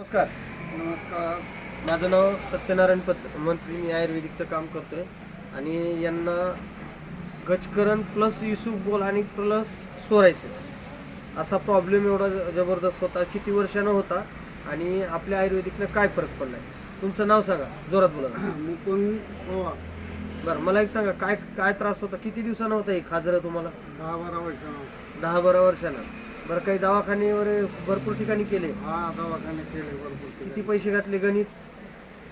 नमस्कार. नमस्कार. माझं नाव सत्यनारायण मंत्री. मी आयुर्वेदिकचं काम करतोय आणि यांना गजकरण प्लस इसबगोल आणि प्लस सोरायसिस असा प्रॉब्लेम एवढा जबरदस्त होता. किती वर्षानं होता आणि आपल्या आयुर्वेदिकनं काय फरक पडलाय? तुमचं नाव सांगा, जोरात बोला. मुकुंद पवार. बरं, मला एक सांगा, काय काय त्रास होता? किती दिवसानं होता हे खाजरं तुम्हाला? 10-12 वर्षानं. 10-12 वर्षानं. बरं, काही दवाखाने वगैरे भरपूर ठिकाणी केले? हा, दवाखाने केले भरपूर. किती पैसे घातले? गणित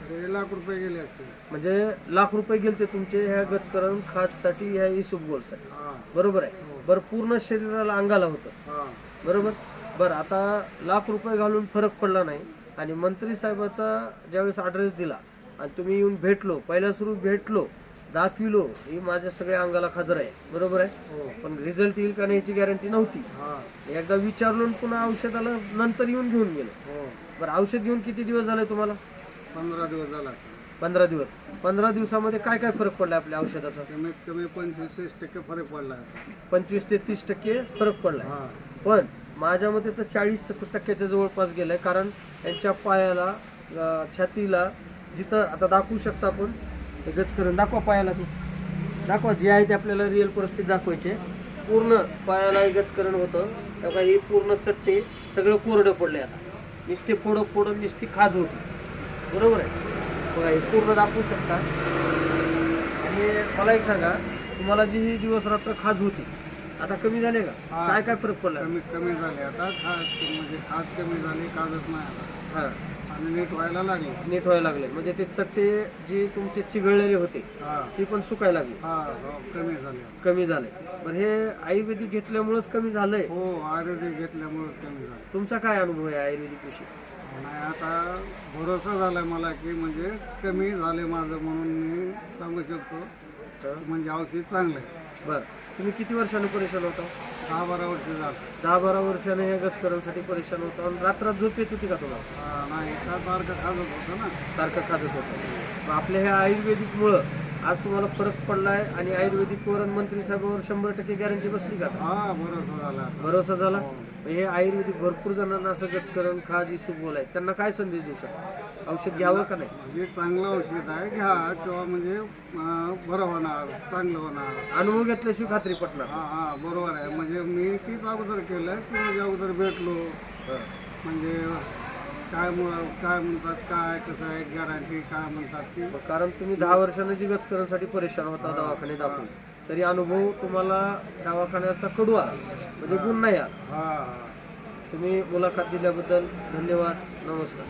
अरे लाख रुपये गेले असते. म्हणजे लाख रुपये गेलते तुमचे ह्या गजकरण खाजसाठी, ह्या इसबगोलसाठी. हा. बरोबर आहे. हो. बरं, पूर्ण शरीराला अंगाला होतं. हा. बरोबर. बरं, आता लाख रुपये घालून फरक पडला नाही आणि मंत्री साहेबाचा ज्यावेळेस ॲड्रेस दिला आणि तुम्ही येऊन भेटलो, पहिल्या सुरू भेटलो, दाखविलो, ही माझ्या सगळ्या अंगाला खाजर आहे, बरोबर आहे. हो. पण रिझल्ट येईल का नाही याची गॅरंटी नव्हती. हा. एकदा विचारलो आणि पुन्हा औषधाला नंतर येऊन घेऊन गेलो. हो. बरं, औषध घेऊन किती दिवस झाले तुम्हाला? 15 दिवस झाला. 15 दिवस. 15 दिवसामध्ये काय काय फरक पडला आपल्या औषधाचा? कमीत कमी 25-30% फरक पडला. 25 ते 30% फरक पडला. हा. पण माझ्या मते तर 40% जवळपास गेलाय. कारण त्यांच्या पायाला, छातीला, जिथं आता दाखवू शकता आपण, हे गजकरण दाखवा पायाला. तू दाखवा, जे आहे ते आपल्याला रिअल परिस्थिती दाखवायचे. पूर्ण पायाला हे गजकरण होतं. तेव्हा हे पूर्ण चट्टे सगळं कोरडं पडले. आता नुसते फोडून नुसती खाज होती, बरोबर आहे. बघा, हे पूर्ण दाखवू शकता. आणि मला एक सांगा, तुम्हाला जी ही दिवस रात्र खाज होती, आता कमी झाले का? हा. काय काय फरक पडला? कमी झाले आता. म्हणजे खाज कमी झाली, खाजच नाही आता. हां, आणि नीट व्हायला लागली. नीट व्हायला लागले. म्हणजे ते चट्टे जे तुमचे चिघळलेले होते हा. ते पण सुकायला लागले, हा. हो, कमी झाले. कमी झाले. पण हे आयुर्वेदिक घेतल्यामुळेच कमी झालंय. हो, आयुर्वेदिक घेतल्यामुळे कमी झाले. तुमचा काय अनुभव आहे आयुर्वेदिक विषयी? नाही, आता भरोसा झालाय मला की म्हणजे कमी झाले माझं, म्हणून मी सांगू शकतो म्हणजे औषध चांगलं आहे. बरं, तुम्ही किती वर्षानं परेशान होता? 10-12 वर्ष झालं. 10-12 वर्षाने हे गजकरणसाठी परेशान होता. आणि रात्रात झोप येत होती का तुम्हाला? नाही, का सारखं खाजत होतं ना. सारखं खाजत होतं. मग आपल्या ह्या आयुर्वेदिकमुळं आज तुम्हाला फरक पडलाय आणि आयुर्वेदिकवर मंत्री साहेबांवर 100% गॅरंटी बसली का? हा, भरोसा झाला. भरोसा झाला. हो. हे आयुर्वेदिक भरपूर जणांना असं गजकरण, खाज, इसबगोल आहे, त्यांना काय संदेश देऊ शकता? औषध घ्यावं का नाही? म्हणजे चांगलं औषध आहे, घ्या, किंवा म्हणजे बरं होणार, चांगलं होणार. अनुभव घेतल्याशिवाय खात्री पटणार. हा. हा, बरोबर आहे. म्हणजे मी तीच अगोदर केलं की म्हणजे अगोदर भेटलो, म्हणजे काय म्हणतात, काय कसं आहे, गॅरंटी काय म्हणतात ती. कारण तुम्ही 10 वर्षांनी जी गजकरणसाठी परेशान होता दवाखाने दाखवून, तरी अनुभव तुम्हाला दवाखान्याचा कडू आला, म्हणजे गुण नाही आला. हा. तुम्ही मुलाखत दिल्याबद्दल धन्यवाद. नमस्कार.